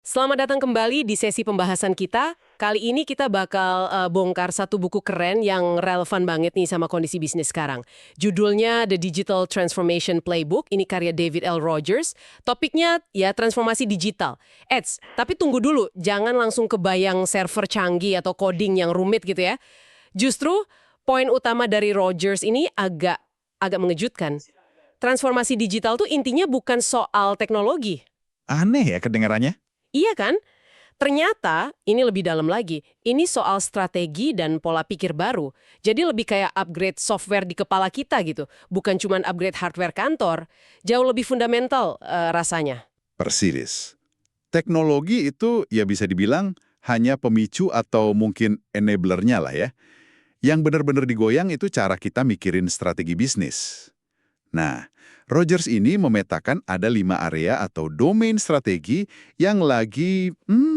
Selamat datang kembali di sesi pembahasan kita. Kali ini kita bakal bongkar satu buku keren yang relevan banget nih sama kondisi bisnis sekarang. Judulnya The Digital Transformation Playbook, ini karya David L. Rogers. Topiknya ya transformasi digital. Tapi tunggu dulu, jangan langsung kebayang server canggih atau coding yang rumit gitu ya. Justru poin utama dari Rogers ini agak mengejutkan. Transformasi digital tuh intinya bukan soal teknologi. Aneh ya kedengarannya. Iya kan? Ternyata, ini lebih dalam lagi, ini soal strategi dan pola pikir baru. Jadi lebih kayak upgrade software di kepala kita gitu, bukan cuma upgrade hardware kantor. Jauh lebih fundamental rasanya. Persis. Teknologi itu ya bisa dibilang hanya pemicu atau mungkin enablernya lah ya. Yang benar-benar digoyang itu cara kita mikirin strategi bisnis. Nah, Rogers ini memetakan ada 5 area atau domain strategi yang lagi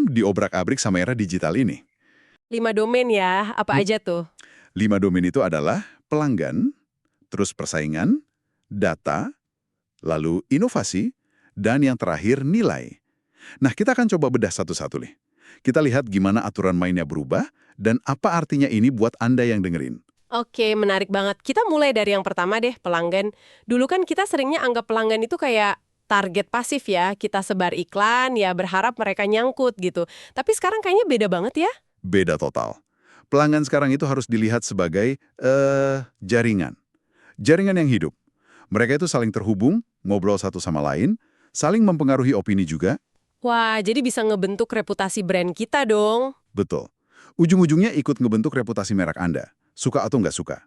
diobrak-abrik sama era digital ini. 5 domain ya, apa Hmm, aja tuh? 5 domain itu adalah pelanggan, terus persaingan, data, lalu inovasi, dan yang terakhir nilai. Nah, kita akan coba bedah satu-satu nih. Kita lihat gimana aturan mainnya berubah dan apa artinya ini buat Anda yang dengerin. Oke, menarik banget. Kita mulai dari yang pertama deh, pelanggan. Dulu kan kita seringnya anggap pelanggan itu kayak target pasif ya. Kita sebar iklan, ya berharap mereka nyangkut gitu. Tapi sekarang kayaknya beda banget ya. Beda total. Pelanggan sekarang itu harus dilihat sebagai jaringan. Jaringan yang hidup. Mereka itu saling terhubung, ngobrol satu sama lain, saling mempengaruhi opini juga. Wah, jadi bisa ngebentuk reputasi brand kita dong. Betul. Ujung-ujungnya ikut ngebentuk reputasi merek Anda. Suka atau nggak suka.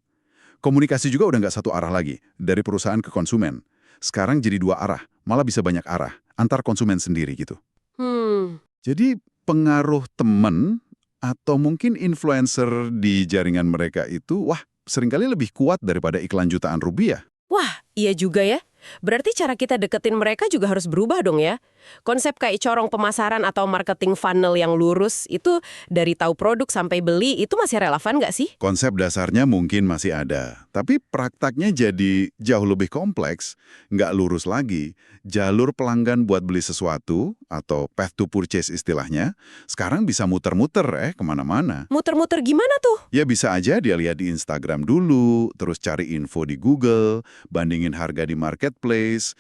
Komunikasi juga udah nggak satu arah lagi, dari perusahaan ke konsumen. Sekarang jadi 2 arah, malah bisa banyak arah, antar konsumen sendiri gitu. Hmm, Jadi pengaruh teman atau mungkin influencer di jaringan mereka itu, wah, seringkali lebih kuat daripada iklan jutaan rupiah. wah, iya juga ya. Berarti cara kita deketin mereka juga harus berubah dong ya. Konsep kayak corong pemasaran atau marketing funnel yang lurus itu dari tahu produk sampai beli itu masih relevan nggak sih? Konsep dasarnya mungkin masih ada, tapi praktaknya jadi jauh lebih kompleks, nggak lurus lagi. Jalur pelanggan buat beli sesuatu, atau path to purchase istilahnya, sekarang bisa muter-muter kemana-mana. Muter-muter gimana tuh? Ya bisa aja dia lihat di Instagram dulu, terus cari info di Google, bandingin harga di marketplace,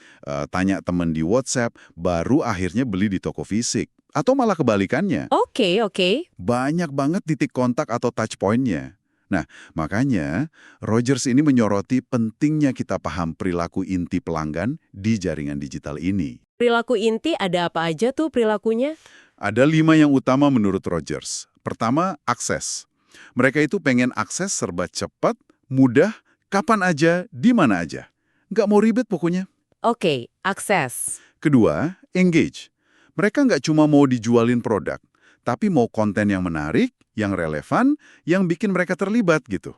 tanya temen di WhatsApp, baru akhirnya beli di toko fisik. Atau malah kebalikannya. Oke, oke. Banyak banget titik kontak atau touch point-nya. Nah, makanya Rogers ini menyoroti pentingnya kita paham perilaku inti pelanggan di jaringan digital ini. Perilaku inti ada apa aja tuh perilakunya? Ada 5 yang utama menurut Rogers. Pertama, akses. Mereka itu pengen akses serba cepat, mudah, kapan aja, di mana aja. Nggak mau ribet pokoknya. Oke, akses. Kedua, engage. Mereka nggak cuma mau dijualin produk, tapi mau konten yang menarik, yang relevan, yang bikin mereka terlibat gitu.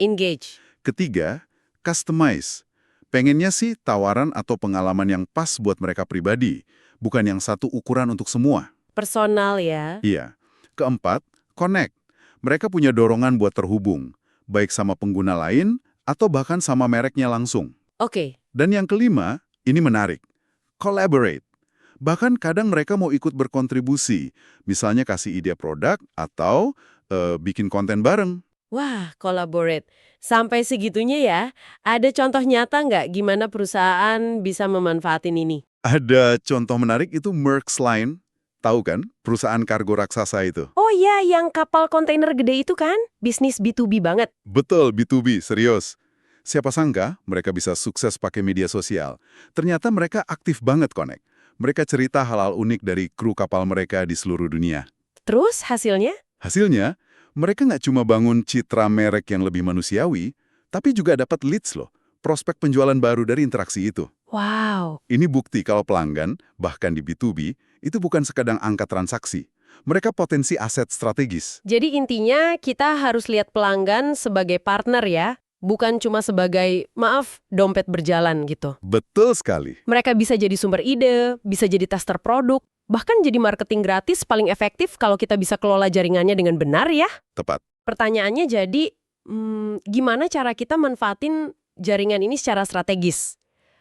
Engage. Ketiga, customize. Pengennya sih tawaran atau pengalaman yang pas buat mereka pribadi, bukan yang satu ukuran untuk semua. Personal ya. Iya. Keempat, connect. Mereka punya dorongan buat terhubung, baik sama pengguna lain atau bahkan sama mereknya langsung. Oke. Dan yang kelima, ini menarik. Collaborate. Bahkan kadang mereka mau ikut berkontribusi, misalnya kasih ide produk atau bikin konten bareng. Wah, collaborate. Sampai segitunya ya. Ada contoh nyata nggak gimana perusahaan bisa memanfaatin ini? Ada contoh menarik itu Maersk Line, tahu kan? Perusahaan kargo raksasa itu. Oh iya, yang kapal kontainer gede itu kan? Bisnis B2B banget. Betul, B2B, serius. Siapa sangka mereka bisa sukses pakai media sosial. Ternyata mereka aktif banget connect. Mereka cerita hal-hal unik dari kru kapal mereka di seluruh dunia. Terus hasilnya? Hasilnya, mereka nggak cuma bangun citra merek yang lebih manusiawi, tapi juga dapat leads loh, prospek penjualan baru dari interaksi itu. Wow. Ini bukti kalau pelanggan, bahkan di B2B, itu bukan sekadar angka transaksi. Mereka potensi aset strategis. Jadi intinya kita harus lihat pelanggan sebagai partner ya. Bukan cuma sebagai, maaf, dompet berjalan gitu. Betul sekali. Mereka bisa jadi sumber ide, bisa jadi tester produk, bahkan jadi marketing gratis paling efektif kalau kita bisa kelola jaringannya dengan benar ya. Tepat. Pertanyaannya jadi, gimana cara kita manfaatin jaringan ini secara strategis?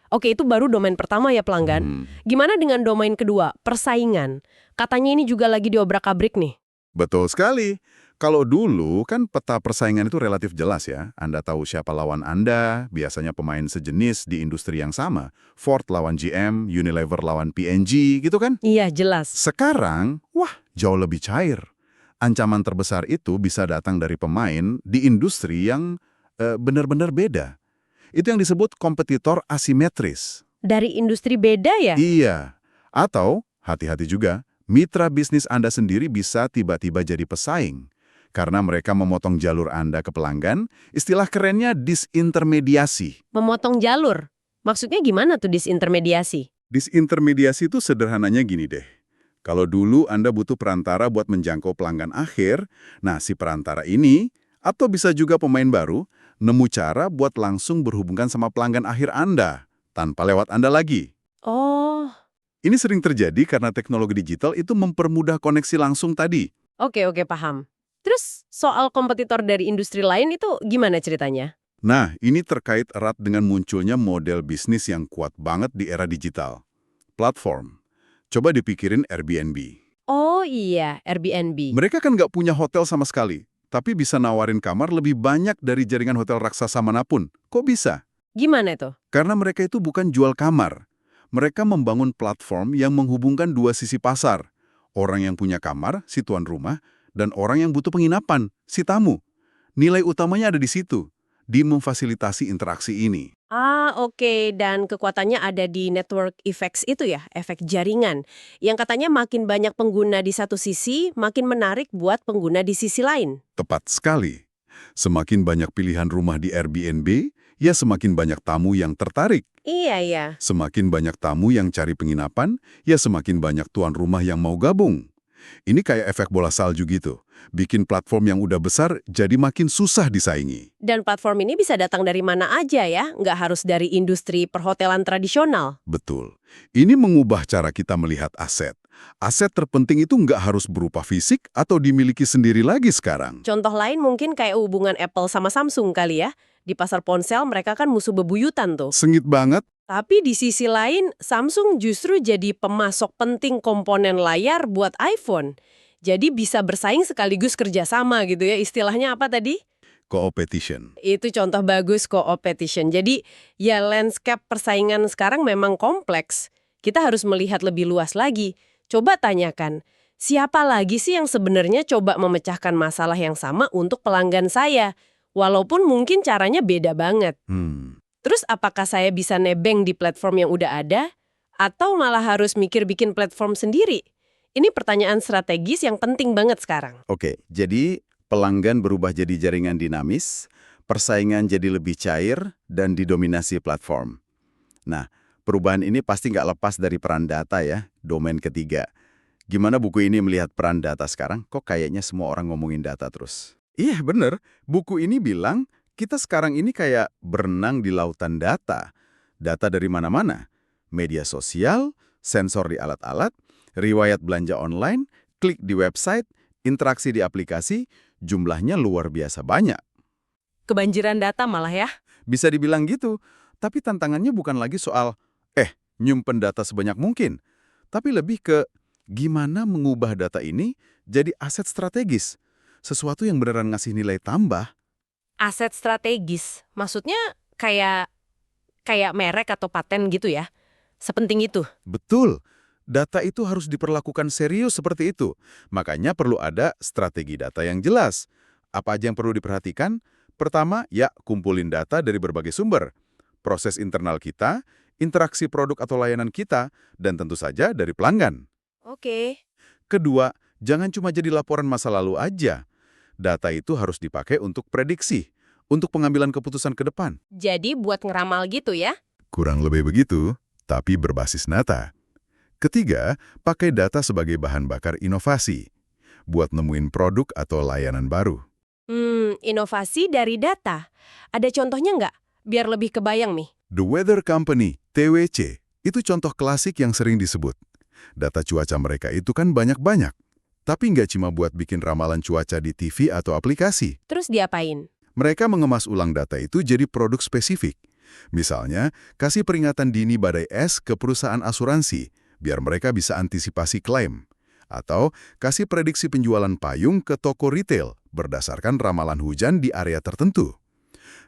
Oke, itu baru domain pertama ya pelanggan. Gimana dengan domain kedua, persaingan? Katanya ini juga lagi diobrak-abrik nih. Betul sekali. Kalau dulu kan peta persaingan itu relatif jelas ya. Anda tahu siapa lawan Anda, biasanya pemain sejenis di industri yang sama. Ford lawan GM, Unilever lawan P&G, gitu kan? Iya, jelas. Sekarang, wah, jauh lebih cair. Ancaman terbesar itu bisa datang dari pemain di industri yang benar-benar beda. Itu yang disebut kompetitor asimetris. Dari industri beda ya? Iya. Atau, hati-hati juga, mitra bisnis Anda sendiri bisa tiba-tiba jadi pesaing. Karena mereka memotong jalur Anda ke pelanggan, istilah kerennya disintermediasi. Memotong jalur. Maksudnya gimana tuh disintermediasi? Disintermediasi itu sederhananya gini deh. Kalau dulu Anda butuh perantara buat menjangkau pelanggan akhir, nah si perantara ini, atau bisa juga pemain baru, nemu cara buat langsung berhubungan sama pelanggan akhir Anda, tanpa lewat Anda lagi. Oh, Ini sering terjadi karena teknologi digital itu mempermudah koneksi langsung tadi. oke, paham. Terus soal kompetitor dari industri lain itu gimana ceritanya? Nah, ini terkait erat dengan munculnya model bisnis yang kuat banget di era digital. Platform. Coba dipikirin Airbnb. Oh iya, Airbnb. Mereka kan nggak punya hotel sama sekali, tapi bisa nawarin kamar lebih banyak dari jaringan hotel raksasa manapun. Kok bisa? Gimana tuh? Karena mereka itu bukan jual kamar. Mereka membangun platform yang menghubungkan dua sisi pasar. Orang yang punya kamar, si tuan rumah, dan orang yang butuh penginapan, si tamu. Nilai utamanya ada di situ, di memfasilitasi interaksi ini. Ah, oke. Dan kekuatannya ada di network effects itu ya, efek jaringan. Yang katanya makin banyak pengguna di satu sisi, makin menarik buat pengguna di sisi lain. Tepat sekali. Semakin banyak pilihan rumah di Airbnb, ya semakin banyak tamu yang tertarik. Iya, ya. Semakin banyak tamu yang cari penginapan, ya semakin banyak tuan rumah yang mau gabung. Ini kayak efek bola salju gitu. Bikin platform yang udah besar jadi makin susah disaingi. Dan platform ini bisa datang dari mana aja ya, nggak harus dari industri perhotelan tradisional. Betul. Ini mengubah cara kita melihat aset. Aset terpenting itu nggak harus berupa fisik atau dimiliki sendiri lagi sekarang. Contoh lain mungkin kayak hubungan Apple sama Samsung kali ya. Di pasar ponsel mereka kan musuh bebuyutan tuh. Sengit banget. Tapi di sisi lain, Samsung justru jadi pemasok penting komponen layar buat iPhone. Jadi bisa bersaing sekaligus kerjasama gitu ya. Istilahnya apa tadi? Co-opetition. Itu contoh bagus co-opetition. Jadi ya landscape persaingan sekarang memang kompleks. Kita harus melihat lebih luas lagi. Coba tanyakan, siapa lagi sih yang sebenarnya coba memecahkan masalah yang sama untuk pelanggan saya? Walaupun mungkin caranya beda banget. Terus apakah saya bisa nebeng di platform yang udah ada? Atau malah harus mikir bikin platform sendiri? Ini pertanyaan strategis yang penting banget sekarang. Oke, jadi pelanggan berubah jadi jaringan dinamis, persaingan jadi lebih cair, dan didominasi platform. Nah, perubahan ini pasti nggak lepas dari peran data ya, domain ketiga. Gimana buku ini melihat peran data sekarang? Kok kayaknya semua orang ngomongin data terus? Iya, bener. Buku ini bilang, kita sekarang ini kayak berenang di lautan data. Data dari mana-mana. Media sosial, sensor di alat-alat, riwayat belanja online, klik di website, interaksi di aplikasi, jumlahnya luar biasa banyak. Kebanjiran data malah ya? Bisa dibilang gitu, tapi tantangannya bukan lagi soal, nyimpen data sebanyak mungkin. Tapi lebih ke, gimana mengubah data ini jadi aset strategis. Sesuatu yang beneran ngasih nilai tambah. Aset strategis, maksudnya kayak merek atau paten gitu ya? Sepenting itu? Betul. Data itu harus diperlakukan serius seperti itu. Makanya perlu ada strategi data yang jelas. Apa aja yang perlu diperhatikan? Pertama, ya kumpulin data dari berbagai sumber. Proses internal kita, interaksi produk atau layanan kita, dan tentu saja dari pelanggan. Oke. Kedua, jangan cuma jadi laporan masa lalu aja. Data itu harus dipakai untuk prediksi, untuk pengambilan keputusan ke depan. Jadi buat ngeramal gitu ya? Kurang lebih begitu, tapi berbasis data. Ketiga, pakai data sebagai bahan bakar inovasi, buat nemuin produk atau layanan baru. Inovasi dari data. Ada contohnya nggak? Biar lebih kebayang nih. The Weather Company, TWC, itu contoh klasik yang sering disebut. Data cuaca mereka itu kan banyak-banyak. Tapi nggak cuma buat bikin ramalan cuaca di TV atau aplikasi. Terus diapain? Mereka mengemas ulang data itu jadi produk spesifik. Misalnya, kasih peringatan dini badai es ke perusahaan asuransi, biar mereka bisa antisipasi klaim. Atau kasih prediksi penjualan payung ke toko retail berdasarkan ramalan hujan di area tertentu.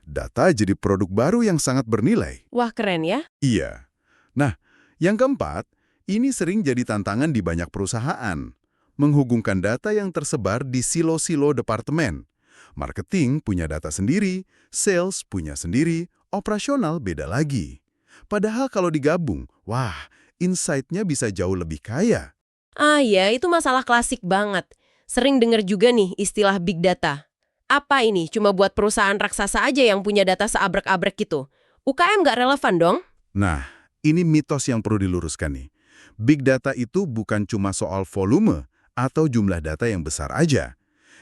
Data jadi produk baru yang sangat bernilai. Wah, keren ya. Iya. Nah, yang keempat, ini sering jadi tantangan di banyak perusahaan. Menghubungkan data yang tersebar di silo-silo departemen. Marketing punya data sendiri, sales punya sendiri, operasional beda lagi. Padahal kalau digabung, wah, insight-nya bisa jauh lebih kaya. Ah ya, itu masalah klasik banget. Sering dengar juga nih istilah big data. Apa ini? Cuma buat perusahaan raksasa aja yang punya data seabrek-abrek gitu? UKM nggak relevan dong? Nah, ini mitos yang perlu diluruskan nih. Big data itu bukan cuma soal volume atau jumlah data yang besar aja.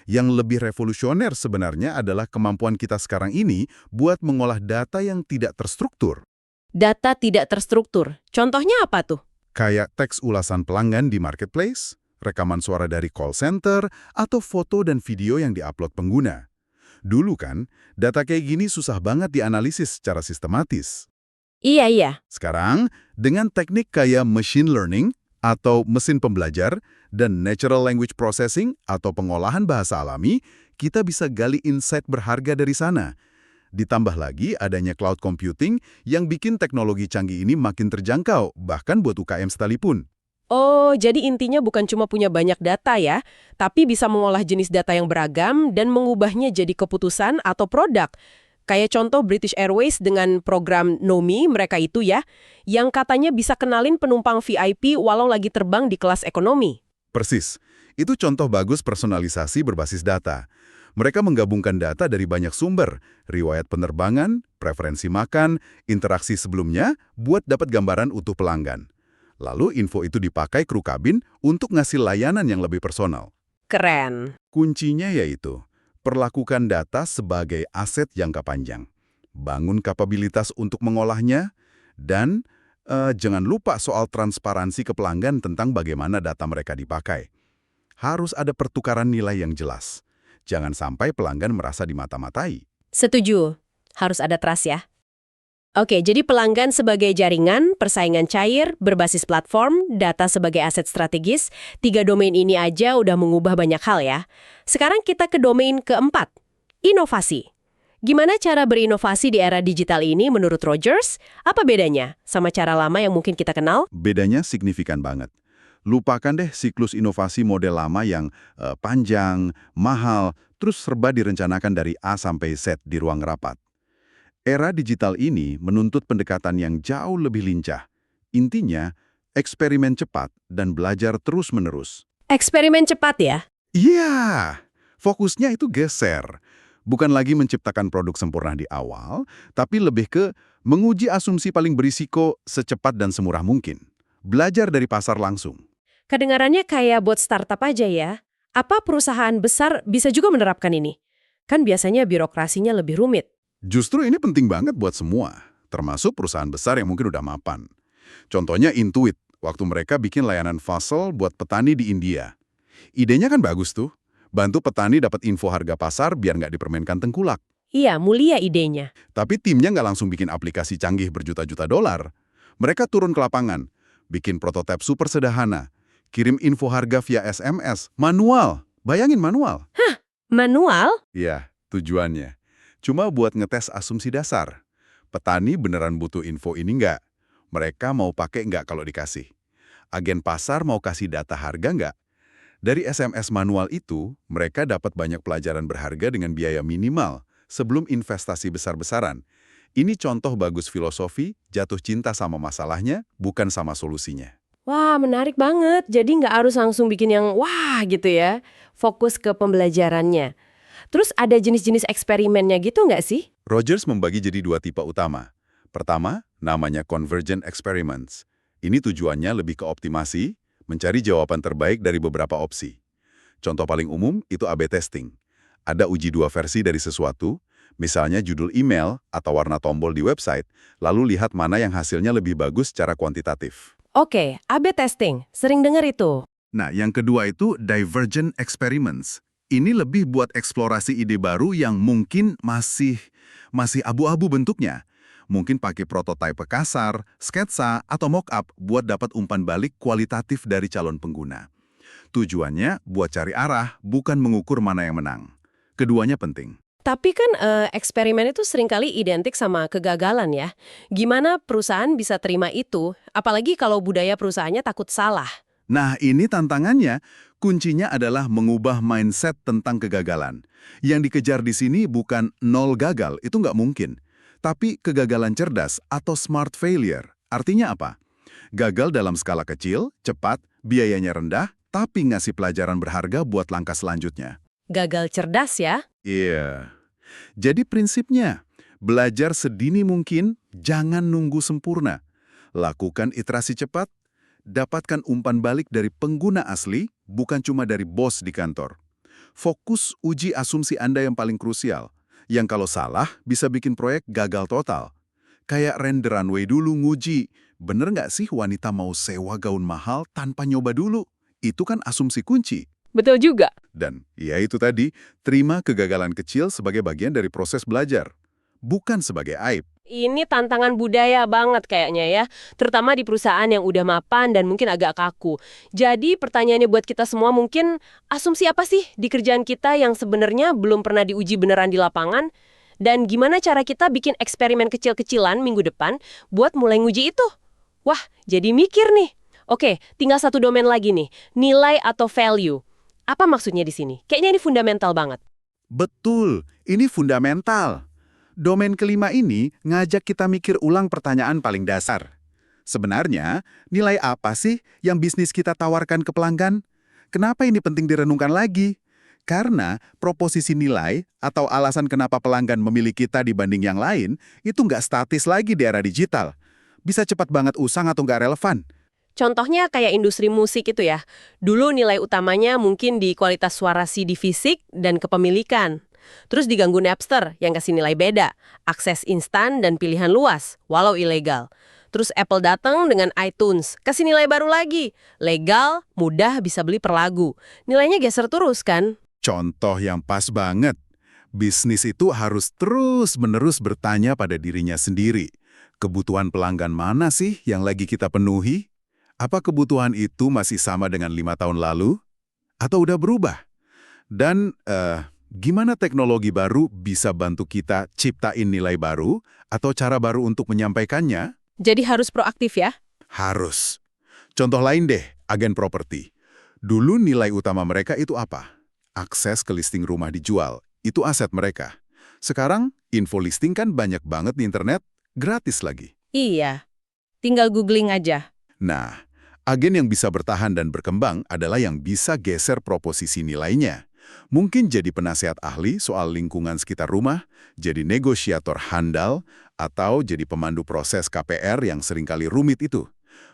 Yang lebih revolusioner sebenarnya adalah kemampuan kita sekarang ini buat mengolah data yang tidak terstruktur. Data tidak terstruktur. Contohnya apa tuh? Kayak teks ulasan pelanggan di marketplace, rekaman suara dari call center, atau foto dan video yang diupload pengguna. Dulu kan, data kayak gini susah banget dianalisis secara sistematis. Iya. Sekarang, dengan teknik kayak machine learning atau mesin pembelajar dan natural language processing atau pengolahan bahasa alami, kita bisa gali insight berharga dari sana. Ditambah lagi adanya cloud computing yang bikin teknologi canggih ini makin terjangkau, bahkan buat UKM sekalipun. Oh, jadi intinya bukan cuma punya banyak data ya, tapi bisa mengolah jenis data yang beragam dan mengubahnya jadi keputusan atau produk. Kayak contoh British Airways dengan program Nomi mereka itu ya, yang katanya bisa kenalin penumpang VIP walau lagi terbang di kelas ekonomi. Persis, itu contoh bagus personalisasi berbasis data. Mereka menggabungkan data dari banyak sumber, riwayat penerbangan, preferensi makan, interaksi sebelumnya, buat dapat gambaran utuh pelanggan. Lalu info itu dipakai kru kabin untuk ngasih layanan yang lebih personal. Keren. Kuncinya yaitu, perlakukan data sebagai aset jangka panjang. Bangun kapabilitas untuk mengolahnya, dan jangan lupa soal transparansi ke pelanggan tentang bagaimana data mereka dipakai. Harus ada pertukaran nilai yang jelas. Jangan sampai pelanggan merasa dimata-matai. Setuju. Harus ada trust ya. Oke, jadi pelanggan sebagai jaringan, persaingan cair, berbasis platform, data sebagai aset strategis, 3 domain ini aja udah mengubah banyak hal ya. Sekarang kita ke domain keempat, inovasi. Gimana cara berinovasi di era digital ini menurut Rogers? Apa bedanya sama cara lama yang mungkin kita kenal? Bedanya signifikan banget. Lupakan deh siklus inovasi model lama yang panjang, mahal, terus serba direncanakan dari A sampai Z di ruang rapat. Era digital ini menuntut pendekatan yang jauh lebih lincah. Intinya, eksperimen cepat dan belajar terus-menerus. Eksperimen cepat ya? Iya, fokusnya itu geser. Bukan lagi menciptakan produk sempurna di awal, tapi lebih ke menguji asumsi paling berisiko secepat dan semurah mungkin. Belajar dari pasar langsung. Kedengarannya kayak buat startup aja ya. Apa perusahaan besar bisa juga menerapkan ini? Kan biasanya birokrasinya lebih rumit. Justru ini penting banget buat semua, termasuk perusahaan besar yang mungkin udah mapan. Contohnya Intuit, waktu mereka bikin layanan Fasel buat petani di India. Idenya kan bagus tuh, bantu petani dapat info harga pasar biar nggak dipermainkan tengkulak. Iya, mulia idenya. Tapi timnya nggak langsung bikin aplikasi canggih berjuta-juta dolar. Mereka turun ke lapangan, bikin prototipe super sederhana, kirim info harga via SMS, manual. Bayangin manual. Manual? Iya, tujuannya. Cuma buat ngetes asumsi dasar. Petani beneran butuh info ini nggak? Mereka mau pakai nggak kalau dikasih? Agen pasar mau kasih data harga nggak? Dari SMS manual itu, mereka dapat banyak pelajaran berharga dengan biaya minimal sebelum investasi besar-besaran. Ini contoh bagus filosofi, jatuh cinta sama masalahnya, bukan sama solusinya. Wah, menarik banget. Jadi nggak harus langsung bikin yang wah gitu ya. Fokus ke pembelajarannya. Terus ada jenis-jenis eksperimennya gitu nggak sih? Rogers membagi jadi 2 tipe utama. Pertama, namanya Convergent Experiments. Ini tujuannya lebih ke optimasi, mencari jawaban terbaik dari beberapa opsi. Contoh paling umum itu A/B testing. Ada uji 2 versi dari sesuatu, misalnya judul email atau warna tombol di website, lalu lihat mana yang hasilnya lebih bagus secara kuantitatif. Oke, A/B testing. Sering dengar itu. Nah, yang kedua itu Divergent Experiments. Ini lebih buat eksplorasi ide baru yang mungkin masih abu-abu bentuknya. Mungkin pakai prototipe kasar, sketsa, atau mock-up buat dapat umpan balik kualitatif dari calon pengguna. Tujuannya buat cari arah, bukan mengukur mana yang menang. Keduanya penting. Tapi kan eksperimen itu seringkali identik sama kegagalan ya. Gimana perusahaan bisa terima itu? Apalagi kalau budaya perusahaannya takut salah. Nah, ini tantangannya. Kuncinya adalah mengubah mindset tentang kegagalan. Yang dikejar di sini bukan nol gagal, itu nggak mungkin. Tapi kegagalan cerdas atau smart failure. Artinya apa? Gagal dalam skala kecil, cepat, biayanya rendah, tapi ngasih pelajaran berharga buat langkah selanjutnya. Gagal cerdas ya? Iya. Jadi prinsipnya, belajar sedini mungkin, jangan nunggu sempurna. Lakukan iterasi cepat, dapatkan umpan balik dari pengguna asli, bukan cuma dari bos di kantor. Fokus uji asumsi Anda yang paling krusial, yang kalau salah bisa bikin proyek gagal total. Kayak render runway dulu nguji, bener nggak sih wanita mau sewa gaun mahal tanpa nyoba dulu? Itu kan asumsi kunci. Betul juga. Dan ya itu tadi, terima kegagalan kecil sebagai bagian dari proses belajar, bukan sebagai aib. Ini tantangan budaya banget kayaknya ya, terutama di perusahaan yang udah mapan dan mungkin agak kaku. Jadi pertanyaannya buat kita semua mungkin, asumsi apa sih di kerjaan kita yang sebenarnya belum pernah diuji beneran di lapangan? Dan gimana cara kita bikin eksperimen kecil-kecilan minggu depan buat mulai nguji itu? Wah, jadi mikir nih. Oke, tinggal satu domain lagi nih, nilai atau value. Apa maksudnya di sini? Kayaknya ini fundamental banget. Betul, ini fundamental. Domain kelima ini ngajak kita mikir ulang pertanyaan paling dasar. Sebenarnya, nilai apa sih yang bisnis kita tawarkan ke pelanggan? Kenapa ini penting direnungkan lagi? Karena proposisi nilai atau alasan kenapa pelanggan memilih kita dibanding yang lain itu nggak statis lagi di era digital. Bisa cepat banget usang atau nggak relevan. Contohnya kayak industri musik itu ya. Dulu nilai utamanya mungkin di kualitas suara CD fisik dan kepemilikan. Terus diganggu Napster yang kasih nilai beda, akses instan dan pilihan luas, walau ilegal. Terus Apple datang dengan iTunes, kasih nilai baru lagi. Legal, mudah, bisa beli per lagu. Nilainya geser terus kan? Contoh yang pas banget. Bisnis itu harus terus-menerus bertanya pada dirinya sendiri. Kebutuhan pelanggan mana sih yang lagi kita penuhi? Apa kebutuhan itu masih sama dengan 5 tahun lalu? Atau udah berubah? Dan gimana teknologi baru bisa bantu kita ciptain nilai baru atau cara baru untuk menyampaikannya? Jadi harus proaktif ya? Harus. Contoh lain deh, agen properti. Dulu nilai utama mereka itu apa? Akses ke listing rumah dijual. Itu aset mereka. Sekarang, info listing kan banyak banget di internet, gratis lagi. Iya. Tinggal googling aja. Nah, agen yang bisa bertahan dan berkembang adalah yang bisa geser proposisi nilainya. Mungkin jadi penasehat ahli soal lingkungan sekitar rumah, jadi negosiator handal, atau jadi pemandu proses KPR yang seringkali rumit itu.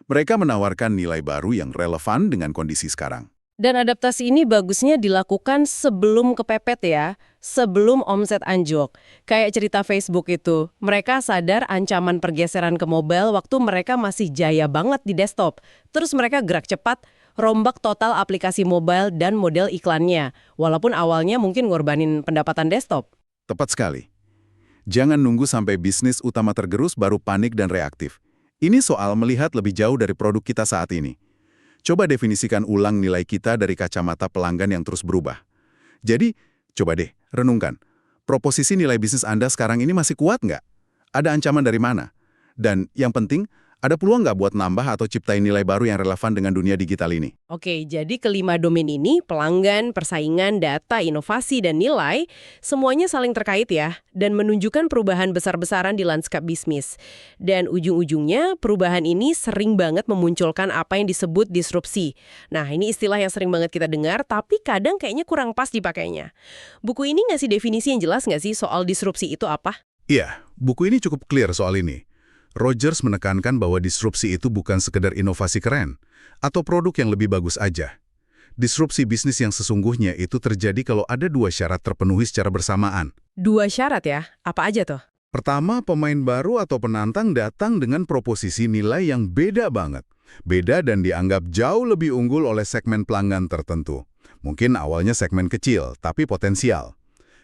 Mereka menawarkan nilai baru yang relevan dengan kondisi sekarang. Dan adaptasi ini bagusnya dilakukan sebelum kepepet ya, sebelum omset anjlok. Kayak cerita Facebook itu, mereka sadar ancaman pergeseran ke mobile waktu mereka masih jaya banget di desktop. Terus mereka gerak cepat, rombak total aplikasi mobile dan model iklannya, walaupun awalnya mungkin ngorbanin pendapatan desktop. Tepat sekali. Jangan nunggu sampai bisnis utama tergerus baru panik dan reaktif. Ini soal melihat lebih jauh dari produk kita saat ini. Coba definisikan ulang nilai kita dari kacamata pelanggan yang terus berubah. Jadi, coba deh, renungkan. Proposisi nilai bisnis Anda sekarang ini masih kuat nggak? Ada ancaman dari mana? Dan yang penting, ada peluang nggak buat nambah atau ciptain nilai baru yang relevan dengan dunia digital ini? Oke, jadi kelima domain ini, pelanggan, persaingan, data, inovasi, dan nilai, semuanya saling terkait ya, dan menunjukkan perubahan besar-besaran di lanskap bisnis. Dan ujung-ujungnya, perubahan ini sering banget memunculkan apa yang disebut disrupsi. Nah, ini istilah yang sering banget kita dengar, tapi kadang kayaknya kurang pas dipakainya. Buku ini ngasih definisi yang jelas nggak sih soal disrupsi itu apa? Iya, buku ini cukup clear soal ini. Rogers menekankan bahwa disrupsi itu bukan sekedar inovasi keren atau produk yang lebih bagus aja. Disrupsi bisnis yang sesungguhnya itu terjadi kalau ada dua syarat terpenuhi secara bersamaan. Dua syarat ya? Apa aja tuh? Pertama, pemain baru atau penantang datang dengan proposisi nilai yang beda banget. Beda dan dianggap jauh lebih unggul oleh segmen pelanggan tertentu. Mungkin awalnya segmen kecil, tapi potensial.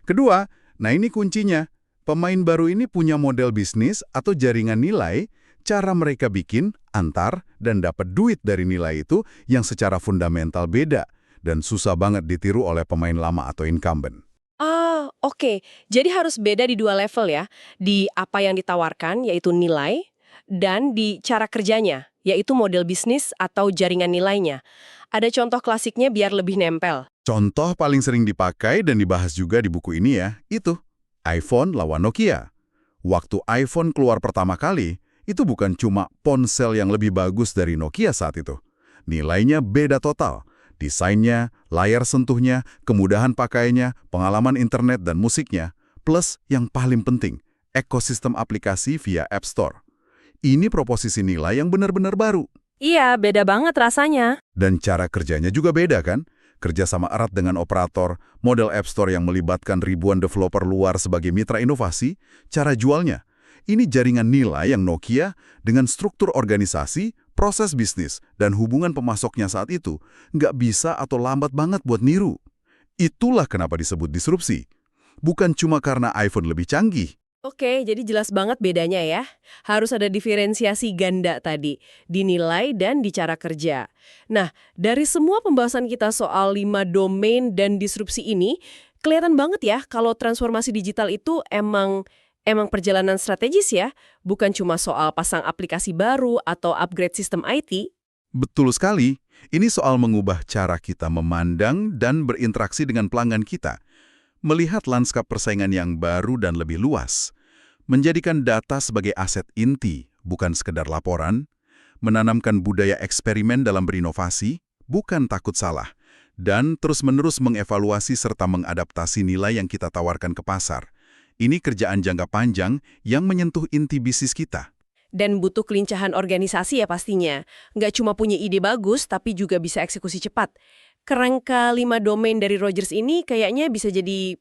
Kedua, nah ini kuncinya. Pemain baru ini punya model bisnis atau jaringan nilai, cara mereka bikin, antar, dan dapat duit dari nilai itu yang secara fundamental beda dan susah banget ditiru oleh pemain lama atau incumbent. Ah, oke. Jadi harus beda di dua level ya. Di apa yang ditawarkan, yaitu nilai, dan di cara kerjanya, yaitu model bisnis atau jaringan nilainya. Ada contoh klasiknya biar lebih nempel. Contoh paling sering dipakai dan dibahas juga di buku ini ya, itu iPhone lawan Nokia. Waktu iPhone keluar pertama kali, itu bukan cuma ponsel yang lebih bagus dari Nokia saat itu. Nilainya beda total. Desainnya, layar sentuhnya, kemudahan pakainya, pengalaman internet dan musiknya, plus yang paling penting, ekosistem aplikasi via App Store. Ini proposisi nilai yang benar-benar baru. Iya, beda banget rasanya. Dan cara kerjanya juga beda kan? Kerjasama erat dengan operator, model App Store yang melibatkan ribuan developer luar sebagai mitra inovasi, cara jualnya. Ini jaringan nilai yang Nokia dengan struktur organisasi, proses bisnis, dan hubungan pemasoknya saat itu nggak bisa atau lambat banget buat niru. Itulah kenapa disebut disrupsi. Bukan cuma karena iPhone lebih canggih. Oke, jadi jelas banget bedanya ya. Harus ada diferensiasi ganda tadi, di nilai dan di cara kerja. Nah, dari semua pembahasan kita soal 5 domain dan disrupsi ini, kelihatan banget ya kalau transformasi digital itu emang perjalanan strategis ya, bukan cuma soal pasang aplikasi baru atau upgrade sistem IT. Betul sekali, ini soal mengubah cara kita memandang dan berinteraksi dengan pelanggan kita. Melihat lanskap persaingan yang baru dan lebih luas, menjadikan data sebagai aset inti, bukan sekedar laporan, menanamkan budaya eksperimen dalam berinovasi, bukan takut salah, dan terus-menerus mengevaluasi serta mengadaptasi nilai yang kita tawarkan ke pasar. Ini kerjaan jangka panjang yang menyentuh inti bisnis kita. Dan butuh kelincahan organisasi ya pastinya. Nggak cuma punya ide bagus, tapi juga bisa eksekusi cepat. Kerangka 5 domain dari Rogers ini kayaknya bisa jadi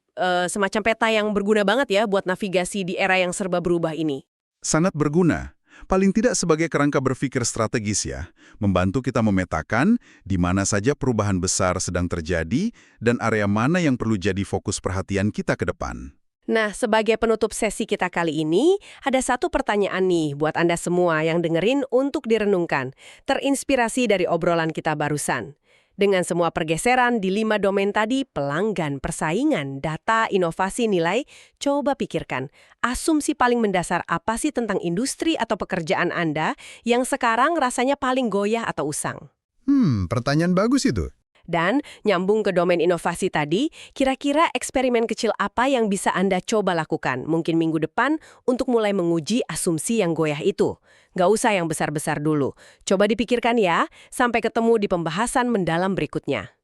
semacam peta yang berguna banget ya buat navigasi di era yang serba berubah ini. Sangat berguna. Paling tidak sebagai kerangka berpikir strategis ya, membantu kita memetakan di mana saja perubahan besar sedang terjadi dan area mana yang perlu jadi fokus perhatian kita ke depan. Nah, sebagai penutup sesi kita kali ini, ada satu pertanyaan nih buat Anda semua yang dengerin untuk direnungkan, terinspirasi dari obrolan kita barusan. Dengan semua pergeseran di 5 domain tadi, pelanggan, persaingan, data, inovasi, nilai, coba pikirkan, asumsi paling mendasar apa sih tentang industri atau pekerjaan Anda yang sekarang rasanya paling goyah atau usang? Pertanyaan bagus itu. Dan nyambung ke domain inovasi tadi, kira-kira eksperimen kecil apa yang bisa Anda coba lakukan mungkin minggu depan untuk mulai menguji asumsi yang goyah itu? Nggak usah yang besar-besar dulu. Coba dipikirkan ya, sampai ketemu di pembahasan mendalam berikutnya.